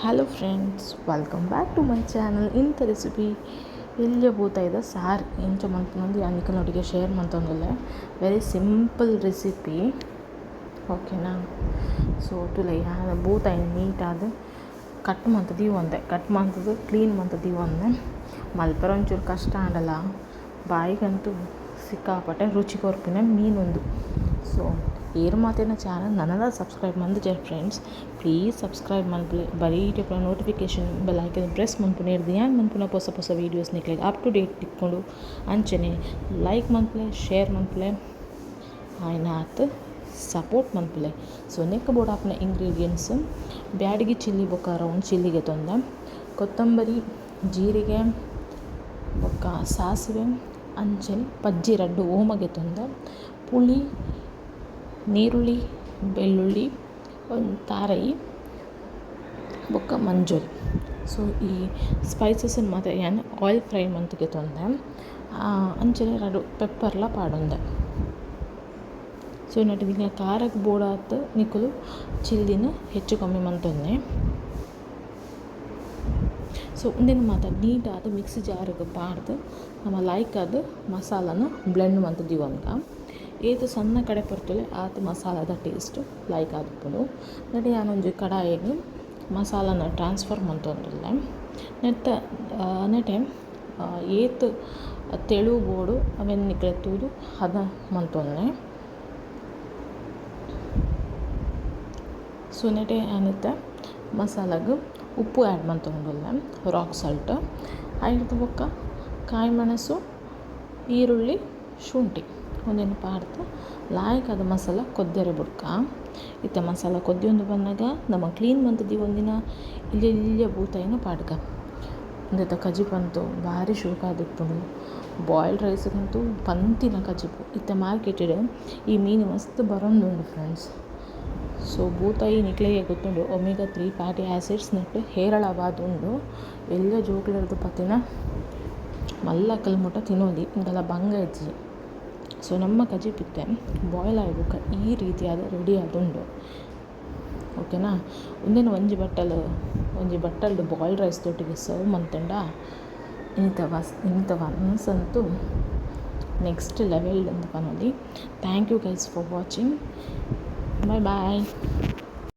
Hello friends, welcome back to my channel. ಇಂಥ recipe ಎಲ್ಲಿ ಬೋತಾ ಇದೆ ಸಾರು ಎಂಚ ಮಂತಂದು ಅನ್ಕನೊಟ್ಟಿಗೆ ಶೇರ್ ಮಂತಂದಿಲ್ಲ. ವೆರಿ ಸಿಂಪಲ್ ರೆಸಿಪಿ, ಓಕೆನಾ. ಸೊ ತುಲೆ ಬೋತ ನೀಟಾದ ಕಟ್ ಮಂತದಿ ಒಂದೆ ಕಟ್ ಮಂತದ್ದು ಕ್ಲೀನ್ ಮಂತದಿ ಒಂದೆ ಮಲ್ಪರ ಒಂಚೂರು ಕಷ್ಟ ಆಂಡಲ್ಲ. ಬಾಯಿಗಂತೂ ಸಿಕ್ಕಾಪಟ್ಟೆ ರುಚಿ ಕೊರ್ಪಿನ ಮೀನೊಂದು. ಸೊ ಏರು ಮಾತಿನ ಚಾನಲ್ ನನ್ನದ ಸಬ್ಸ್ಕ್ರೈಬ್ ಮಂದಿಜರ್ ಫ್ರೆಂಡ್ಸ್, ಪ್ಲೀಸ್ ಸಬ್ಸ್ಕ್ರೈಬ್ ಮನ್ಪುಲೆ ಬರೀ ನೋಟಿಫಿಕೇಶನ್ ಬೆಲ್ ಐಕನ್ ಪ್ರೆಸ್ ಮನ್ಪುನೆ ಇರ್ದು ಏನು ಮನ್ಪುನ ಹೊಸ ವೀಡಿಯೋಸ್ ನಿಕ್ಲಿಗೆ ಅಪ್ ಟು ಡೇಟ್ ತಿಕ್ಕೊಂಡು ಅಂಚನೆ ಲೈಕ್ ಮನ್ಪುಲೆ, ಶೇರ್ ಮನ್ಪುಲೆ, ಆಯ್ನ ಆತು ಸಪೋರ್ಟ್ ಮನ್ಪುಲೆ. ಸೊ ನೆಕ್ ಬೋರ್ಡ್ ಹಾಪಿನ ಇಂಗ್ರೀಡಿಯೆಂಟ್ಸ್: ಬ್ಯಾಡಗಿ ಚಿಲ್ಲಿ ಬೊಕ್ಕ ರೌಂಡ್ ಚಿಲ್ಲಿಗೆ ತೊಂದೆ, ಕೊತ್ತಂಬರಿ, ಜೀರಿಗೆ ಬೊಕ್ಕ ಸಾಸಿವೆ, ಅಂಚನೆ ಪಜ್ಜಿ ರಡ್ಡು ಓಮಗೆ ತೊಂದೆ, ಪುಳಿ, ನೀರುಳ್ಳಿ, ಬೆಳ್ಳುಳ್ಳಿ, ಒಂದು ತಾರೈ ಬೊಕ್ಕ ಮಂಜೂರಿ. ಸೊ ಈ ಸ್ಪೈಸಸ್ಸನ್ನು ಮಾತ್ರ ಏನು ಆಯಿಲ್ ಫ್ರೈ ಮಂತಿಗೆ ತೊಂದೆ, ಅಂಚನೆ ರಡ್ಡು ಪೆಪ್ಪರ್ಲ ಪಾಡೊಂದೆ. ಸೊ ನಟ್ಟು ನಿಂಗೆ ಖಾರಕ್ಕೆ ಬೋಡಾತು ನಿಕ್ಕಲು ಚಿಲ್ಲಿನ ಹೆಚ್ಚು ಕಮ್ಮಿ ಮಂತೊಂದೆ. ಸೊ ಉಂದಿನ ಮಾತ್ರ ನೀಟಾದ ಮಿಕ್ಸಿ ಜಾರಿಗೆ ಪಾಡ್ದು ನಮ್ಮ ಲೈಕಾದ ಮಸಾಲನ ಬ್ಲೆಂಡ್ ಮಂತದಿವಂಗ ಏತು ಸಣ್ಣ ಕಡೆ ಪರ್ತಲೆ ಆತು ಮಸಾಲದ ಟೇಸ್ಟ್ ಲೈಕ್ ಆದ್ಪುಡು. ನಡೆ ನಾನೊಂದು ಕಡಾಯಿಗೆ ಮಸಾಲನ ಟ್ರಾನ್ಸ್ಫರ್ ಮಂತೊಂದಿಲ್ಲ. ನೆಟ್ಟೆ ಏತು ತೆಳು ಬೋಡು ಅವೆನ್ ನಿಕ್ಲೆತ್ತುವುದು ಹದ ಮಂತೊಂದೆ. ಸೊ ನೆಟ್ಟೆ ಏನತ್ತೆ ಮಸಾಲಾಗ ಉಪ್ಪು ಆ್ಯಡ್ ಮಂತೊಂದಿಲ್ಲ, ರಾಕ್ ಸಾಲ್ಟ್ ಐದು ಬೊಕ್ಕ ಕಾಯಿ ಮೆಣಸು, ಈರುಳ್ಳಿ, ಶುಂಠಿ ಒಂದೇನು ಪಾಡ್ದು ಲಾಯಕಾದ ಮಸಾಲ ಕೊದ್ದೆರೆ ಬುಡ್ಕ. ಇತ್ತ ಮಸಾಲ ಕೊದ್ದೊಂದು ಬಂದಾಗ ನಮ್ಮ ಕ್ಲೀನ್ ಮಂತದಿ ಒಂದಿನ ಇಲ್ಲಿಯ ಬೂತಾಯಿನ ಪಾಡ್ಕ ಒಂದಿತ್ತ ಕಜಿಪು ಅಂತೂ ಭಾರಿ ಶೋಕಾದಿಪ್ಪುಂಡು. ಬಾಯ್ಲ್ಡ್ ರೈಸ್ಗಂತೂ ಪಂತಿನ ಕಜಿಪು. ಇತ್ತ ಮಾರ್ಕೆಟಿಡ್ ಈ ಮೀನು ಮಸ್ತ್ ಬರೊಂದುಂಡು ಫ್ರೆಂಡ್ಸ್. ಸೊ ಬೂತಾಯಿ ನಿಕ್ಲೆಗೆ ಗೊತ್ತುಂಡು ಒಮೆಗಾ 3 ಫ್ಯಾಟಿ ಆ್ಯಸಿಡ್ಸ್ ನೆಟ್ಟು ಹೇರಳವಾದುಂಡು. ಎಲ್ಲ ಜೋಕ್ಲರ್ದು ಪತ್ತಿನ ಮಲ್ಲಕ್ಕಲ್ ಮುಟ ತಿನ್ನೋದಿ ಇಂದೆಲ್ಲ ಬಂಗ ಇಜ್ಜಿ. ಸೊ ನಮ್ಮ ಕಜಿಪಿತ್ತೆ ಬಾಯ್ಲ್ ಆಗಬೇಕು ಈ ರೀತಿಯಾದ ರೆಡಿ ಆದುಂಡು, ಓಕೆನಾ. ಒಂದಿನ ಒಂಜಿ ಬಟ್ಟಲ್ಡು ಬಾಯ್ಲ್ಡ್ ರೈಸ್ ತೊಟ್ಟಿಗೆ ಸರ್ವ್ ಮಂತಂಡ ಇಂಥ ವನ್ಸಂತೂ ನೆಕ್ಸ್ಟ್ ಲೆವೆಲ್ ಅಂತ ಪನೋಲಿ. Thank you guys for watching. Bye bye.